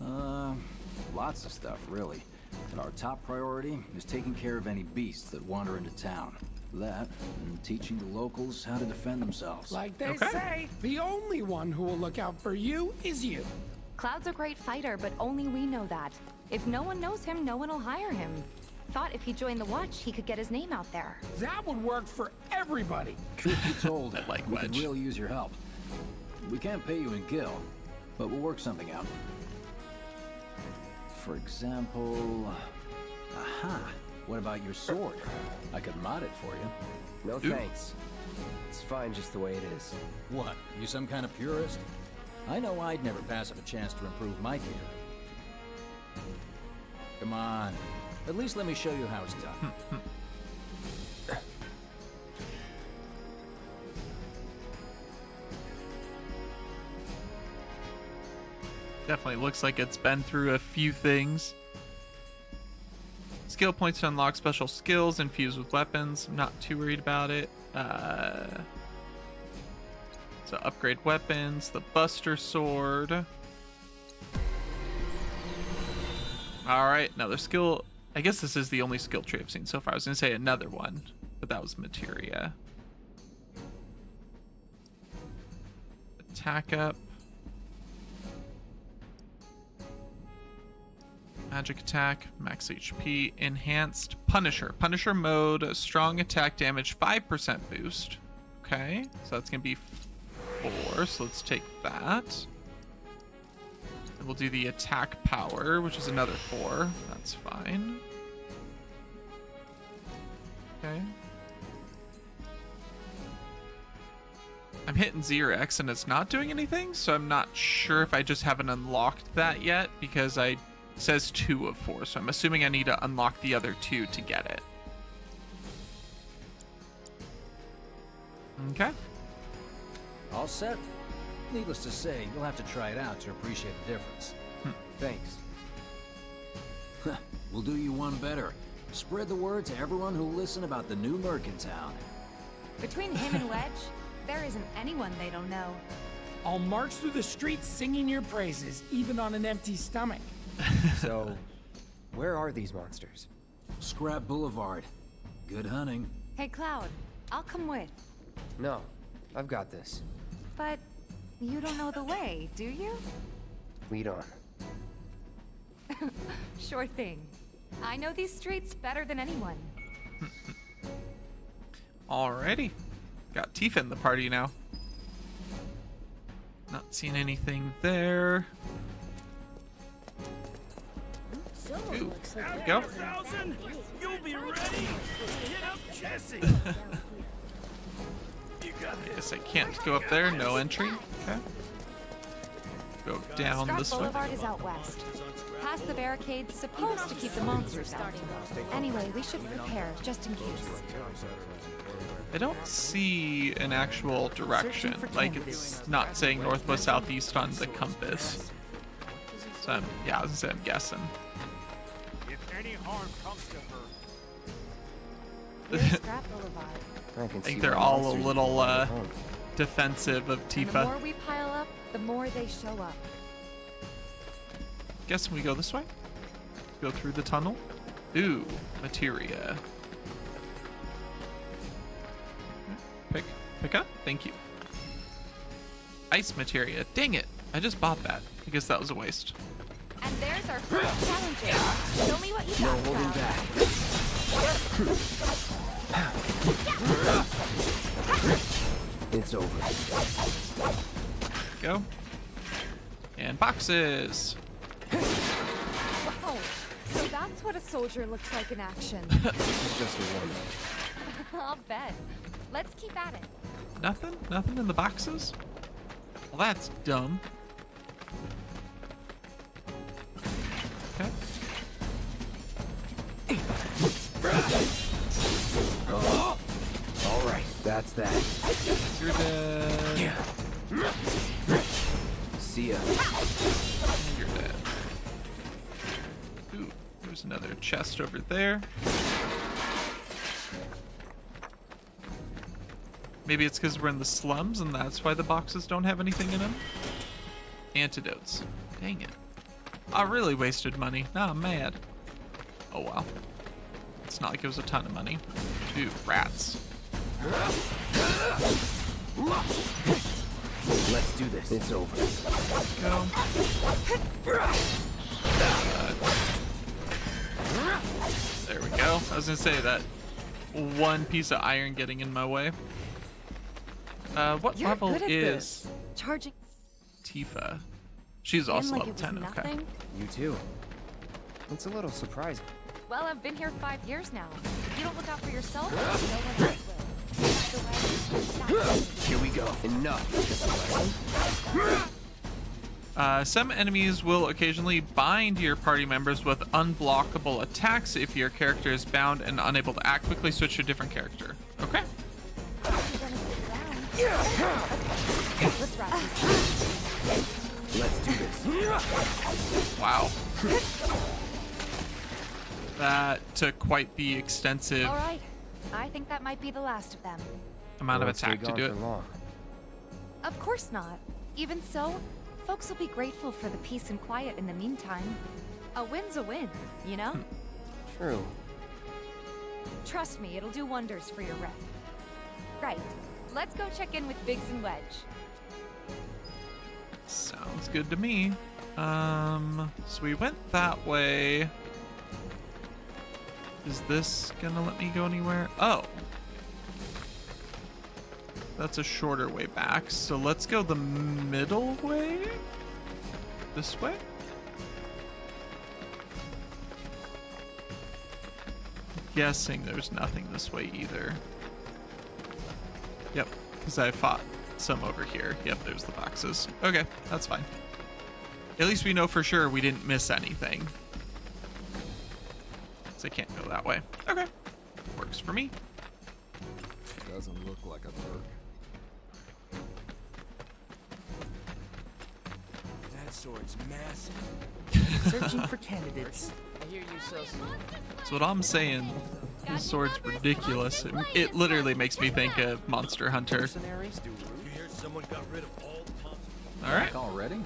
Lots of stuff, really. And our top priority is taking care of any beasts that wander into town. That, and teaching the locals how to defend themselves. Like they say, the only one who will look out for you is you. Cloud's a great fighter, but only we know that. If no one knows him, no one will hire him. Thought if he joined the watch, he could get his name out there. That would work for everybody. Truth be told, like we could really use your help. We can't pay you in gil, but we'll work something out. For example... Aha! What about your sword? I could mod it for you. No thanks. It's fine just the way it is. What? You some kind of purist? I know I'd never pass up a chance to improve my gear. Come on. At least let me show you how it's done. Definitely looks like it's been through a few things. Skill points to unlock special skills infused with weapons. I'm not too worried about it. So upgrade weapons, the Buster Sword. Alright, another skill. I guess this is the only skill tree I've seen so far. I was going to say another one, but that was materia. Attack up. Magic attack, max HP, enhanced Punisher. Punisher mode, strong attack damage, 5% boost. Okay, so that's going to be 4, so let's take that. And we'll do the attack power, which is another 4. That's fine. Okay. I'm hitting 0x and it's not doing anything, so I'm not sure if I just haven't unlocked that yet, because it says 2 of 4, so I'm assuming I need to unlock the other 2 to get it. Okay. All set? Needless to say, you'll have to try it out to appreciate the difference. Thanks. We'll do you one better. Spread the word to everyone who'll listen about the new merc in town. Between him and Wedge, there isn't anyone they don't know. I'll march through the streets singing your praises, even on an empty stomach. So, where are these monsters? Scrap Boulevard. Good hunting. Hey, Cloud, I'll come with. No, I've got this. But you don't know the way, do you? Lead on. Sure thing. I know these streets better than anyone. Alrighty. Got Tifa in the party now. Not seeing anything there. Ooh, there we go. You'll be ready. Hit up Jesse. I guess I can't go up there. No entry. Okay. Go down Scrap this way. Boulevard is out west. Past the barricades, supposed to keep the monsters out. Anyway, we should prepare, just in case. I don't see an actual direction. Like, it's not saying northwest, southeast on the compass. So, I was gonna say, I'm guessing. If any harm comes to her. Here's Scrap Boulevard. I think they're all a little defensive of And Tifa. the more we pile up, the more they show up. Guessing we go this way? Go through the tunnel? Ooh, materia. Pick up? Thank you. Ice materia. Dang it. I just bought that. I guess that was a waste. And there's our first challenger. Show me what you got, holding Cloud. It's over. Go. And boxes. Wow. So that's what a soldier looks like in action. This is just a warm-up. I'll bet. Let's keep at it. Nothing? Nothing in the boxes? Well, that's dumb. Okay. All right, that's that. You're dead. See ya. You're dead. Ooh, there's another chest over there. Maybe it's because we're in the slums and that's why the boxes don't have anything in them. Antidotes. Dang it. I really wasted money. Now I'm mad. Oh well. It's not like it was a ton of money. Dude, rats. Let's do this. It's over. Go. There we go. I was gonna say that one piece of iron getting in my way. What You're level good at is this. Charging. Tifa? She's also like level it was 10. Okay. nothing? You too. It's a little surprising. Well, I've been here 5 years now. If you don't look out for yourself, no one else will. Here we go. Enough. Some enemies will occasionally bind your party members with unblockable attacks. If your character is bound and unable to act, quickly switch to a different character. Okay. Let's do this. Wow. That took quite the extensive All right. I think that might be the last of them. amount of attack to do it. Of course not. Even so, folks will be grateful for the peace and quiet in the meantime. A win's a win, you know? True. Trust me, it'll do wonders for your rep. Right. Let's go check in with Biggs and Wedge. Sounds good to me. So we went that way. Is this gonna let me go anywhere? Oh. That's a shorter way back. So let's go the middle way? This way? Guessing there's nothing this way either. Yep, because I fought some over here. Yep, there's the boxes. Okay, that's fine. At least we know for sure we didn't miss anything. So I can't go that way. Okay, works for me. Doesn't look like a perk. That sword's massive. Searching for candidates. I hear you sell some. That's what I'm saying. This sword's ridiculous. It literally makes me think of Monster Hunter. All right. Already?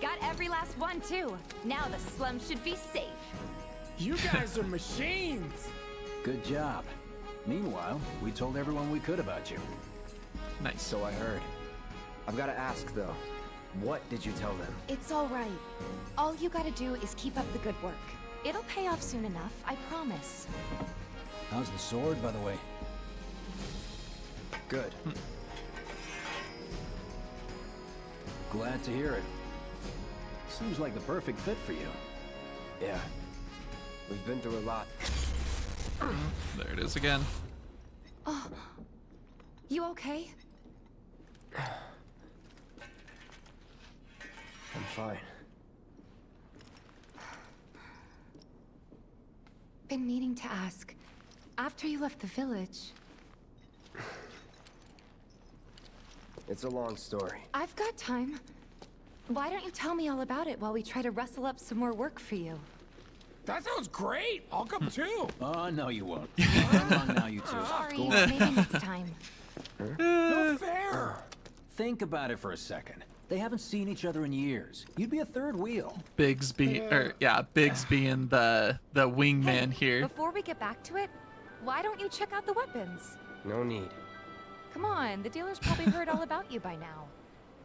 Got every last one, too. Now the slum should be safe. You guys are machines. Good job. Meanwhile, we told everyone we could about you. Nice. So I heard. I've got to ask, though. What did you tell them? It's all right. All you gotta do is keep up the good work. It'll pay off soon enough, I promise. How's the sword, by the way? Good. Glad to hear it. Seems like the perfect fit for you. Yeah. We've been through a lot. There it is again. Oh, you okay? I'm fine. Been meaning to ask. After you left the village... It's a long story. I've got time. Why don't you tell me all about it while we try to rustle up some more work for you? That sounds great. I'll come too. Oh, no, you won't. Come on now, you two. Sorry, Go on. maybe next time. No fair. Think about it for a second. They haven't seen each other in years. You'd be a third wheel. Bigsby, or yeah, Biggs being the wingman here. Before we get back to it, why don't you check out the weapons? No need. Come on, the dealer's probably heard all about you by now.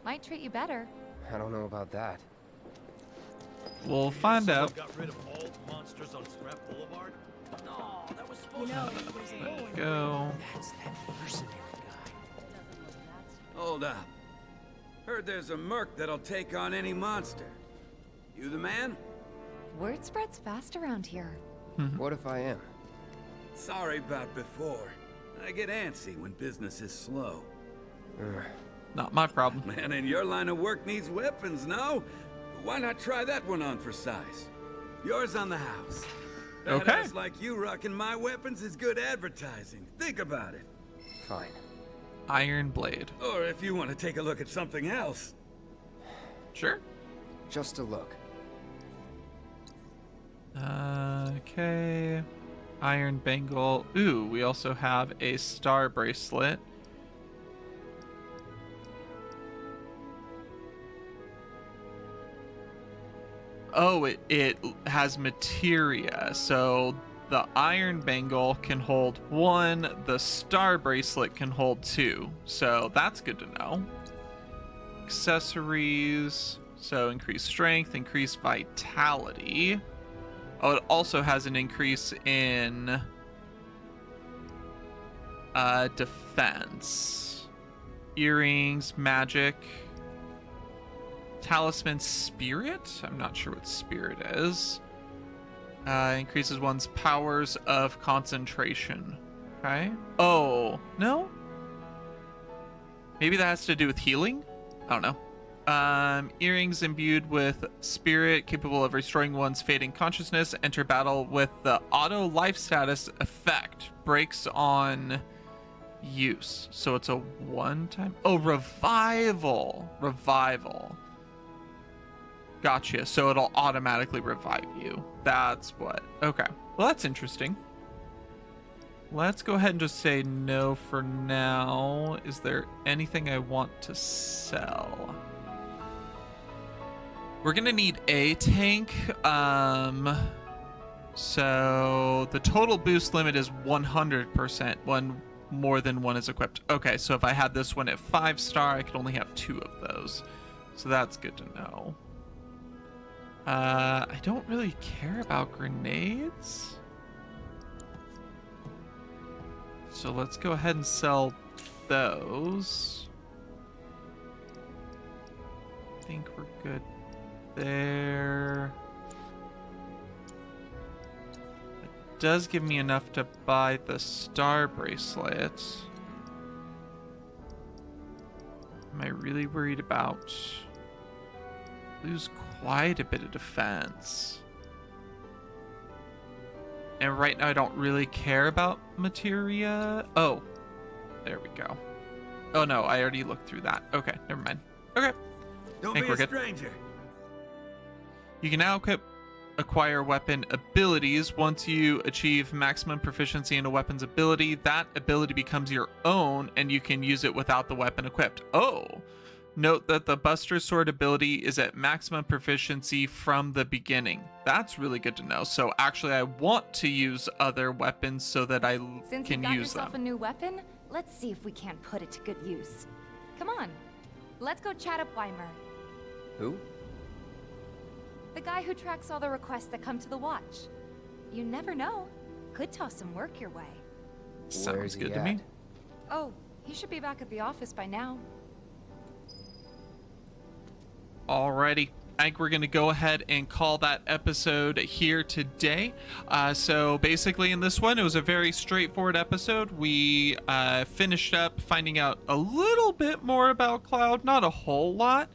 Might treat you better. I don't know about that. We'll find out. Got rid of all the monsters on Scrap Boulevard? No, that was supposed There we go. That's that mercenary guy. Hold up. Heard there's a merc that'll take on any monster. You the man? Word spreads fast around here. What if I am? Sorry about before. I get antsy when business is slow. Not my problem. Man in your line of work needs weapons, no? Why not try that one on for size? Yours on the house. Okay. Badass like you rocking my weapons is good advertising. Think about it. Fine. Iron blade. Or if you want to take a look at something else. Sure. Just a look. Okay. Iron bangle. Ooh, we also have a star bracelet. Oh, it has materia. So the iron bangle can hold 1, the star bracelet can hold 2. So that's good to know. Accessories. So increased strength, increased vitality. Oh, it also has an increase in defense. Earrings, magic. Talisman spirit? I'm not sure what spirit is. Increases one's powers of concentration. Okay. Oh, no? Maybe that has to do with healing? I don't know. Earrings imbued with spirit, capable of restoring one's fading consciousness. Enter battle with the auto life status effect. Breaks on use. So it's a one-time... Oh, revival. Revival. Gotcha. So it'll automatically revive you. That's what... Okay. Well, that's interesting. Let's go ahead and just say no for now. Is there anything I want to sell? We're gonna need a tank. So the total boost limit is 100% when more than one is equipped. Okay, so if I had this one at 5-star, I could only have 2 of those. So that's good to know. I don't really care about grenades. So let's go ahead and sell those. I think we're good there. It does give me enough to buy the star bracelet. Am I really worried about... Lose quite a bit of defense. And right now I don't really care about materia. Oh, there we go. Oh no, I already looked through that. Okay, never mind. Okay. Don't be a stranger. You can now acquire weapon abilities. Once you achieve maximum proficiency in a weapon's ability, that ability becomes your own and you can use it without the weapon equipped. Oh. Note that the Buster Sword ability is at maximum proficiency from the beginning. That's really good to know. So actually I want to use other weapons so that I Since can you got use yourself them. a new weapon, let's see if we can't put it to good use. Come on, let's go chat up Weimer. Who? The guy who tracks all the requests that come to the watch. You never know. Could toss some work your way. Sounds good to me. Oh, he should be back at the office by now. Alrighty, I think we're going to go ahead and call that episode here today. So basically in this one, it was a very straightforward episode. We finished up finding out a little bit more about Cloud, not a whole lot.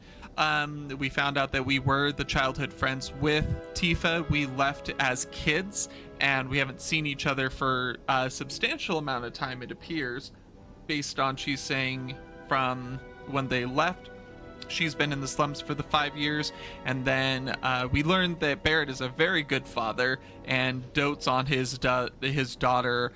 We found out that we were the childhood friends with Tifa. We left as kids, and we haven't seen each other for a substantial amount of time, it appears, based on she's saying from when they left. She's been in the slums for the 5 years, and then we learned that Barrett is a very good father and dotes on his daughter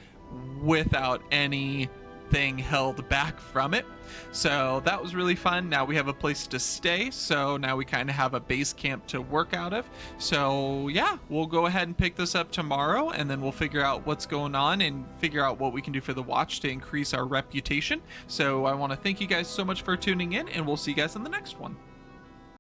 without anything held back from it. So that was really fun. Now we have a place to stay, so now we kind of have a base camp to work out of. So yeah, we'll go ahead and pick this up tomorrow, and then we'll figure out what's going on and figure out what we can do for the watch to increase our reputation. So I want to thank you guys so much for tuning in, and we'll see you guys in the next one.